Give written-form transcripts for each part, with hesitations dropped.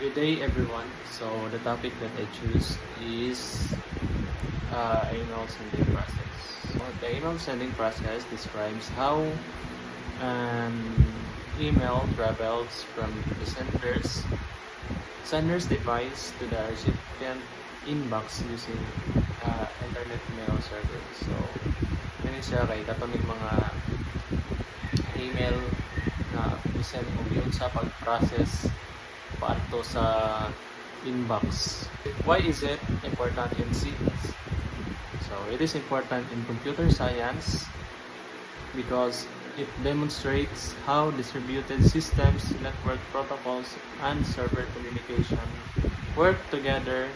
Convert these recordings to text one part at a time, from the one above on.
Good day, everyone. So the topic that I choose is email sending process. So the email sending process describes how an email travels from the sender's device to the recipient inbox using internet mail server. So yun siya kay katunig mga email na isend o yun sa pag-process paadto sa inbox. Why is it important in CS? So it is important in computer science because it demonstrates how distributed systems, network protocols, and server communication work together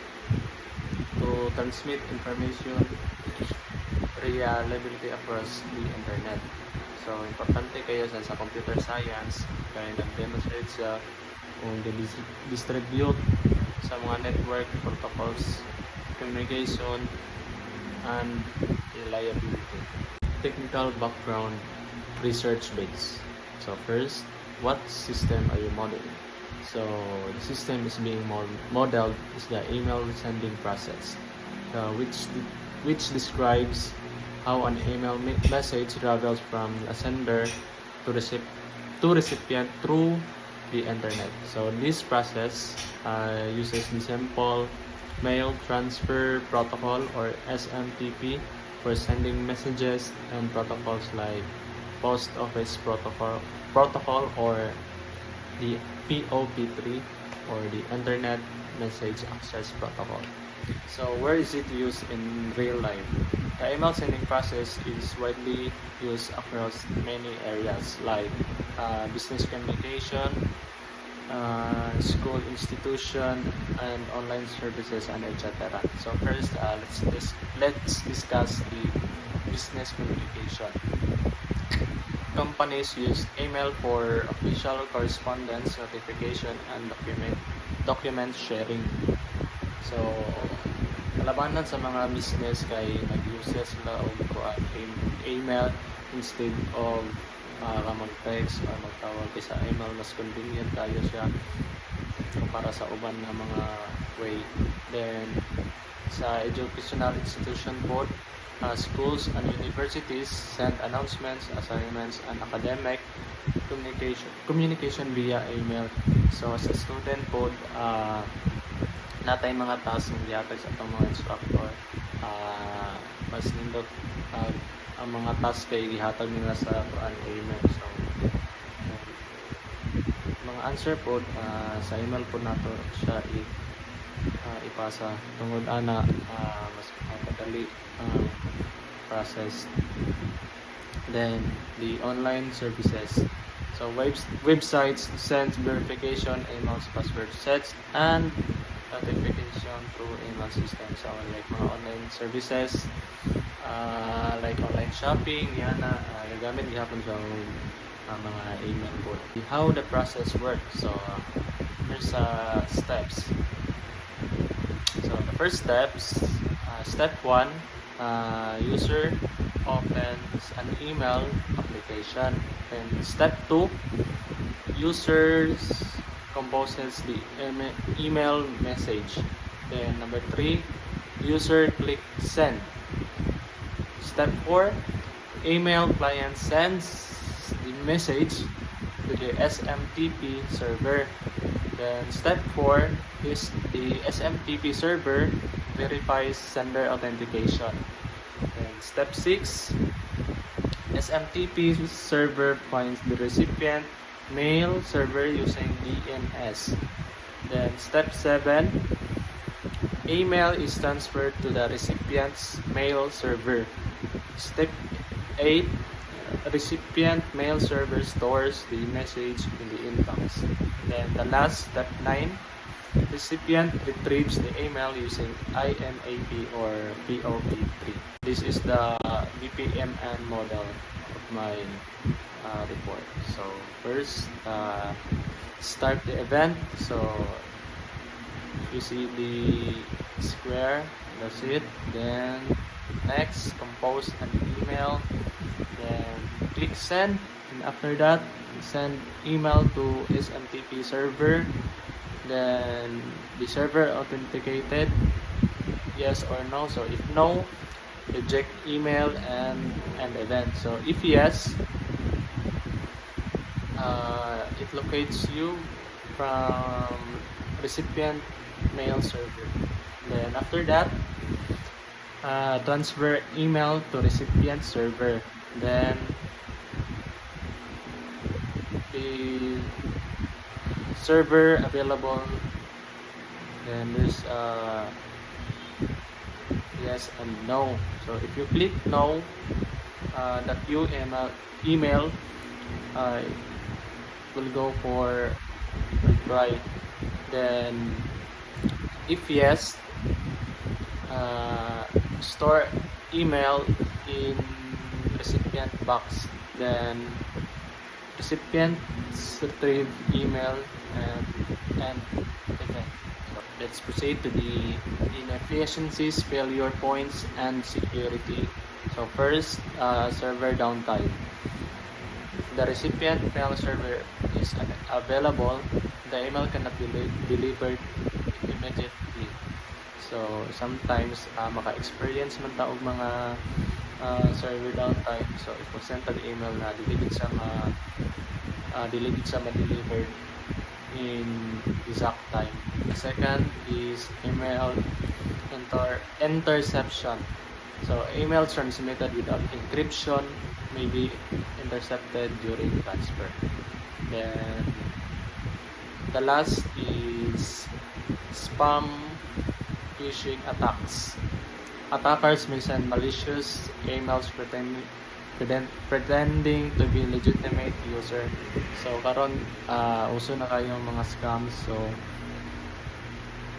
to transmit information reliability across the internet. So importante kayo sa computer science kaya nag-demonstrate siya kung distribute sa mga network protocols, communication, and reliability. Technical background research base. So first, what system are you modeling? So the system is being modeled is the email sending process, which describes how an email message travels from a sender to recipient through the internet. So this process uses the simple mail transfer protocol or SMTP for sending messages and protocols like post office protocol or the POP3 or the internet message access protocol. So where is it used in real life? The email sending process is widely used across many areas like business communication, school institution, and online services, and etc. So first, let's discuss the business communication. Companies use email for official correspondence, notification, and document sharing. So kalabanan sa mga business kay nag-use sila og email instead of mag-text or magtawag sa email. Mas convenient tayo siya para sa uban na mga way. Then sa educational institution board, schools and universities send announcements, assignments, and academic communication via email. So sa student board, natay mga task ng gihatag sa atong mga instructor, mas nindot ang mga task kay gihatag nila sa email. So mga answer po sa email po nato siya ipasa tungod ana mas mapadali process. Then the online services. So websites sends verification, emails, password sets, and notification through email system. So like mga online services, like online shopping, yan na gagamit gihapon sa mga email po. How the process works. So here's steps. So the first steps, step 1, user opens an email application. Then step 2, users composes the email message. Then number 3, user click send. Step 4, email client sends the message to the SMTP server. Then step 4 is the SMTP server verifies sender authentication. Then step 6, SMTP server finds the recipient mail server using DNS. Then step 7, email is transferred to the recipient's mail server. Step 8, recipient mail server stores the message in the inbox. Then the last step 9, recipient retrieves the email using IMAP or POP3. This is the BPMN model of my report. So first, start the event. So you see the square, that's it. Then next, compose an email. Then click send, and after that send email to SMTP server. Then the server authenticated, yes or no. So if no, reject email and event. So if yes, it locates you from recipient mail server. Then after that, transfer email to recipient server. Then the server available, then there's yes and no. So if you click no, the queue email will go for reply. Then if yes, store email in recipient box. Then recipients retrieve email and event. So let's proceed to the inefficiencies, failure points, and security. So first, server downtime. If the recipient mail server is available, the email cannot be delivered immediately. So sometimes maka-experience man taog mga server downtime. So if mag-send tag email na dili sa ma-delivered in exact time. The second is email interception. So emails transmitted without encryption may be intercepted during transfer. Then the last is spam phishing attacks. Attackers may send malicious emails pretending to be legitimate user. So karon uso na kayong mga scams. So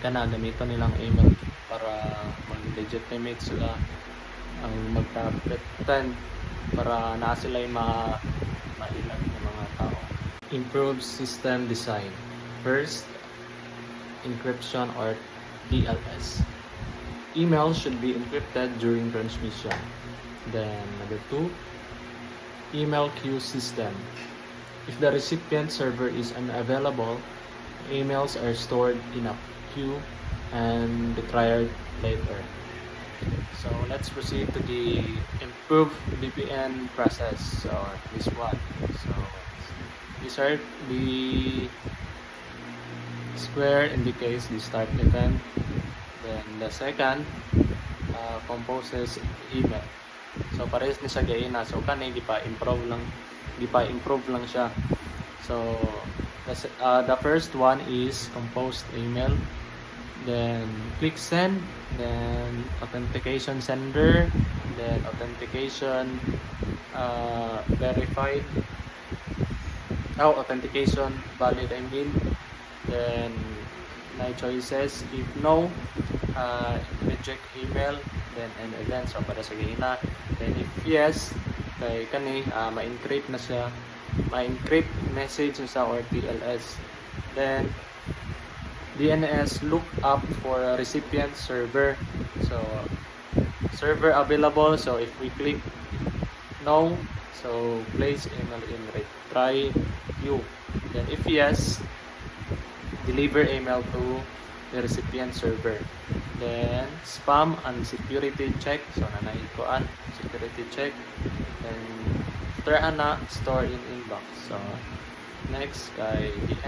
gamiton nilang email para mag-legitimate sila, ang magpa-pretend para na sila yung mailag ng mga tao. Improve system design. First, encryption or DLS. Email should be encrypted during transmission. Then number 2, email queue system. If the recipient server is unavailable, emails are stored in a queue and retried later. So let's proceed to the improved VPN process. So this one. So insert the square indicates the start event. Then the second composes email. So parehas ni sa gaina. So kanay di pa improve lang siya. So the first one is composed email. Then click send, then authentication sender, then authentication verified. Authentication valid, I mean. Then my choices. If no, reject email, then an event. So para sa gina. Then if yes, kay kani ma-encrypt na siya, ma-encrypt message sa or TLS. Then DNS look up for a recipient server. So server available. So if we click no, so place email in retry queue. Then if yes, deliver email to the recipient server. Then spam and security check. So nanay koan security check. Then after ana store in inbox. So next kay the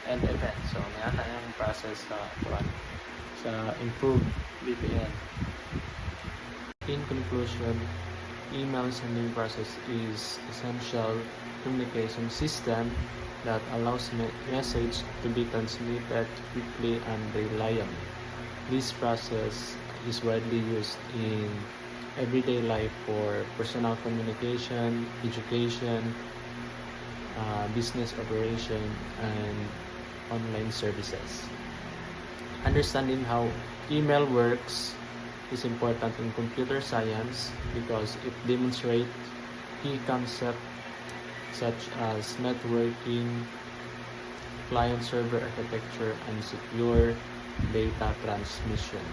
end event. So na yung process sa improved VPN. In conclusion, email sending process is essential communication system that allows message to be transmitted quickly and reliably. This process is widely used in everyday life for personal communication, education, business operation, and online services. Understanding how email works is important in computer science because it demonstrates key concepts such as networking, client-server architecture, and secure data transmission.